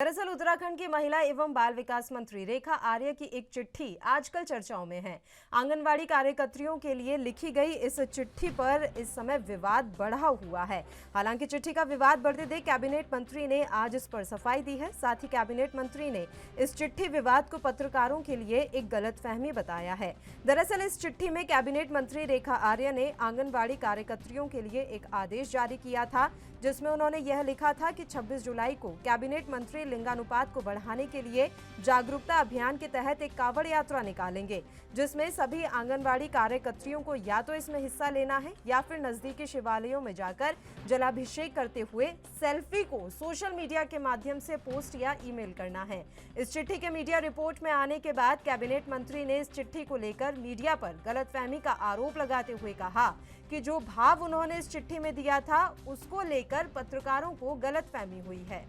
दरअसल उत्तराखंड की महिला एवं बाल विकास मंत्री रेखा आर्य की एक चिट्ठी आजकल चर्चाओं में है। आंगनवाड़ी कार्यकर्तियों के लिए लिखी गई इस चिट्ठी पर इस समय विवाद बढ़ा हुआ है। हालांकि चिट्ठी का विवाद बढ़ते देख कैबिनेट मंत्री ने आज इस पर सफाई दी है। साथ ही कैबिनेट मंत्री ने इस चिट्ठी विवाद को पत्रकारों के लिए एक गलतफहमी बताया है। दरअसल इस चिट्ठी में कैबिनेट मंत्री रेखा आर्य ने आंगनवाड़ी कार्यकर्तियों के लिए एक आदेश जारी किया था, जिसमें उन्होंने यह लिखा था कि 26 जुलाई को कैबिनेट मंत्री लिंगानुपात को बढ़ाने के लिए जागरूकता अभियान के तहत एक कावड़ यात्रा निकालेंगे, जिसमें सभी आंगनवाड़ी कार्यकर्तियों को या तो इसमें हिस्सा लेना है या फिर नजदीकी शिवालयों में जाकर जलाभिषेक करते हुए सेल्फी को सोशल मीडिया के माध्यम से पोस्ट या ईमेल करना है। इस चिट्ठी के मीडिया रिपोर्ट में आने के बाद कैबिनेट मंत्री ने इस चिट्ठी को लेकर मीडिया पर गलतफहमी का आरोप लगाते हुए कहा कि जो भाव उन्होंने इस चिट्ठी में दिया था उसको लेकर पत्रकारों को गलतफहमी हुई है।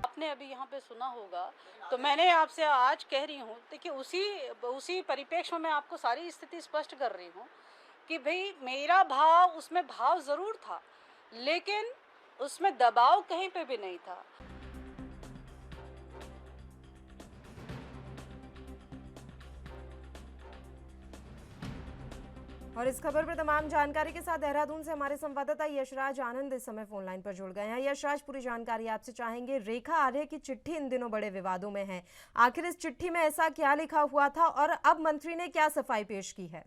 आपने अभी यहाँ पे सुना होगा, तो मैंने आपसे आज कह रही हूँ, देखिए उसी परिप्रेक्ष्य में मैं आपको सारी स्थिति स्पष्ट कर रही हूँ कि भाई मेरा भाव, उसमें भाव जरूर था, लेकिन उसमें दबाव कहीं पे भी नहीं था। और इस खबर पर तमाम जानकारी के साथ देहरादून से हमारे संवाददाता यशराज आनंद इस समय फोन लाइन पर जुड़ गए हैं। यशराज, पूरी जानकारी आपसे चाहेंगे। रेखा आर्य की चिट्ठी इन दिनों बड़े विवादों में है। आखिर इस चिट्ठी में ऐसा क्या लिखा हुआ था और अब मंत्री ने क्या सफाई पेश की है?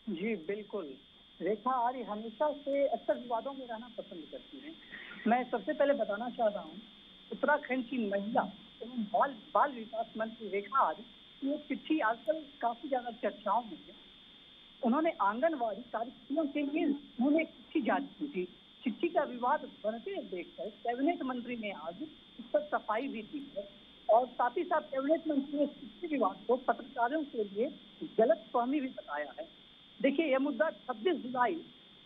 जी बिल्कुल, रेखा आर्य हमेशा से अक्सर विवादों में रहना पसंद करती हैं। मैं सबसे पहले बताना चाहता हूँ, उत्तराखंड की महिला एवं बाल बाल विकास मंत्री रेखा आर्य की ये चिट्ठी आजकल काफी ज्यादा चर्चाओं में है। उन्होंने आंगनवाड़ी कार्यकर्तियों के लिए उन्होंने एक चिट्ठी जारी की थी। चिट्ठी का विवाद बढ़ते देखकर कैबिनेट मंत्री ने आज इस पर सफाई भी दी है और साथ ही साथ कैबिनेट मंत्री ने इस चिट्ठी विवाद को पत्रकारों के लिए गलतफहमी भी बताया है। देखिए, यह मुद्दा 26 जुलाई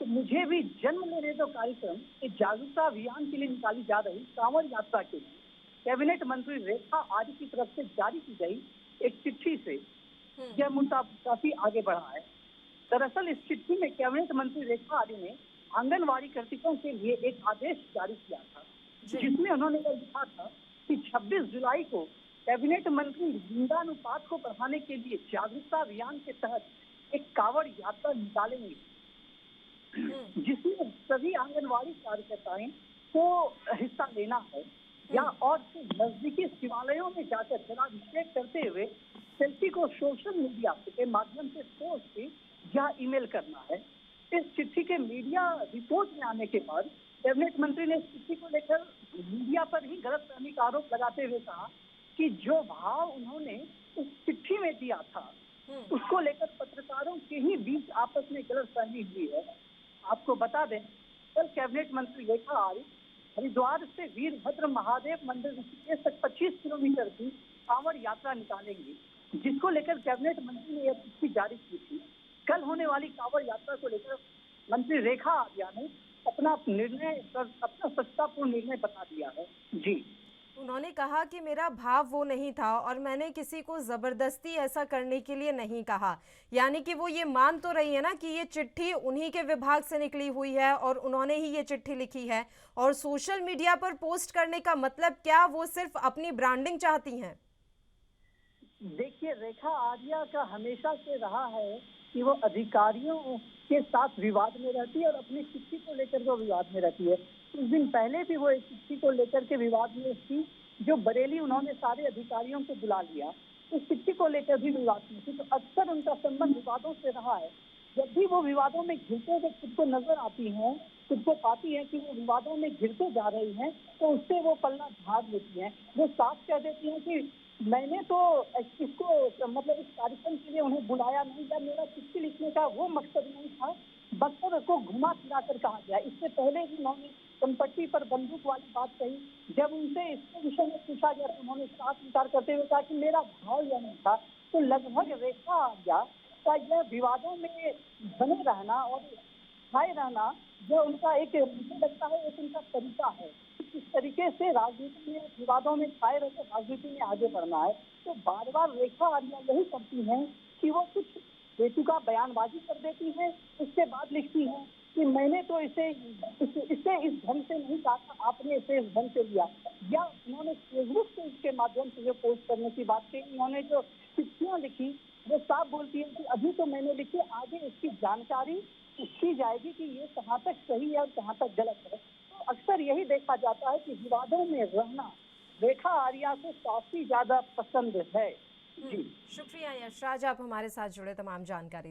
तो मुझे भी जन्म लेने दो कार्यक्रम के जागरूकता अभियान के लिए निकाली जा रही कांवड़ यात्रा के लिए कैबिनेट मंत्री रेखा आर्य की तरफ से जारी की गई एक चिट्ठी से यह मुद्दा काफी आगे बढ़ा है। दरअसल इस चिट्ठी में कैबिनेट मंत्री रेखा आर्य ने आंगनवाड़ी कार्यकर्तियों के लिए एक आदेश जारी किया था, जिसमें उन्होंने यह लिखा था कि 26 जुलाई को कैबिनेट मंत्री लिंगानुपात को बढ़ाने के लिए जागरूकता अभियान के तहत एक कावड़ यात्रा निकालेंगे, जिसमें सभी आंगनवाड़ी कार्यकर्ताएं को हिस्सा लेना है या और नजदीकी शिवालयों में जाकर जलाभिषेक करते हुए सेल्फी को सोशल मीडिया के माध्यम से पोस्ट या ईमेल करना है। इस चिट्ठी के मीडिया रिपोर्ट में आने के बाद कैबिनेट मंत्री ने इस चिट्ठी को लेकर मीडिया पर ही गलतफहमी का आरोप लगाते हुए कहा कि जो भाव उन्होंने उस चिट्ठी में दिया था उसको लेकर पत्रकारों के ही बीच आपस में गलतफहमी हुई है। आपको बता दें, कल कैबिनेट मंत्री रेखा आर्य हरिद्वार से वीरभद्र महादेव मंदिर ऋषिकेश तक 25 किलोमीटर की कांवड़ यात्रा निकालेंगी, जिसको लेकर कैबिनेट मंत्री ने यह चिट्ठी जारी की थी। कल होने वाली कांवड़ यात्रा को लेकर मंत्री रेखा आर्य ने अपना सत्तापूर्ण निर्णय बता दिया है। जी, उन्होंने कहा कि मेरा भाव वो नहीं था और मैंने किसी को जबरदस्ती ऐसा करने के लिए नहीं कहा। यानी कि वो ये मान तो रही है ना कि ये चिट्ठी उन्हीं के विभाग से निकली हुई है और उन्होंने ही ये चिट्ठी लिखी है, और सोशल मीडिया पर पोस्ट करने का मतलब क्या वो सिर्फ अपनी ब्रांडिंग चाहती हैं? देखिए, रेखा आर्या का हमेशा से रहा है कि वो अधिकारियों के साथ विवाद में रहती है और अपनी चिट्ठी को लेकर वो विवाद में रहती है। कुछ दिन पहले भी वो एक चिट्ठी को लेकर के विवाद में थी, जो बरेली उन्होंने सारे अधिकारियों को बुला लिया, उस चिट्ठी को लेकर भी विवाद में थी। तो अक्सर उनका संबंध विवादों से रहा है। जब भी वो विवादों में घिरते हुए खुद को नजर आती हैं, खुद को पाती है कि वो विवादों में घिरते जा रही हैं, तो उससे वो पल्ला झाड़ लेती हैं। वो साफ कह देती हैं कि मैंने तो इसको मतलब इस कार्यक्रम के लिए उन्हें बुलाया नहीं, या मेरा चिट्ठी लिखने का वो मकसद नहीं था, बक्सर को घुमा फिरा कर कहा गया। इससे पहले भी उन्होंने संपत्ति पर बंदूक वाली बात कही। जब उनसे इसके विषय में पूछा गया तो उन्होंने साफ विचार करते हुए कहा कि मेरा भाव यह नहीं था। तो लगभग रेखा आर्य का यह विवादों में बने रहना और छाए रहना जो उनका एक, मुझे लगता है एक उनका तरीका है। इस तरीके से राजनीति में विवादों में छाए रहकर राजनीति में आगे बढ़ना है। तो बार बार रेखा आर्य यही करती हैं कि वो कुछ बेतुका बयानबाजी कर देती है। उसके बाद लिखती है कि मैंने तो इसे इस ढंग से नहीं कहा था, आपने इसे इस ढंग से लिया। या उन्होंने फेसबुक से इसके माध्यम से जो पोस्ट करने की बात की, उन्होंने जो चिट्ठियां लिखी वो साफ बोलती है कि अभी तो मैंने लिखी, आगे इसकी जानकारी की जाएगी कि ये कहाँ तक सही है और कहाँ तक गलत है। तो अक्सर यही देखा जाता है कि विवादों में रहना रेखा आर्या को काफी ज्यादा पसंद है। जी शुक्रिया यशराज, आप हमारे साथ जुड़े तमाम जानकारी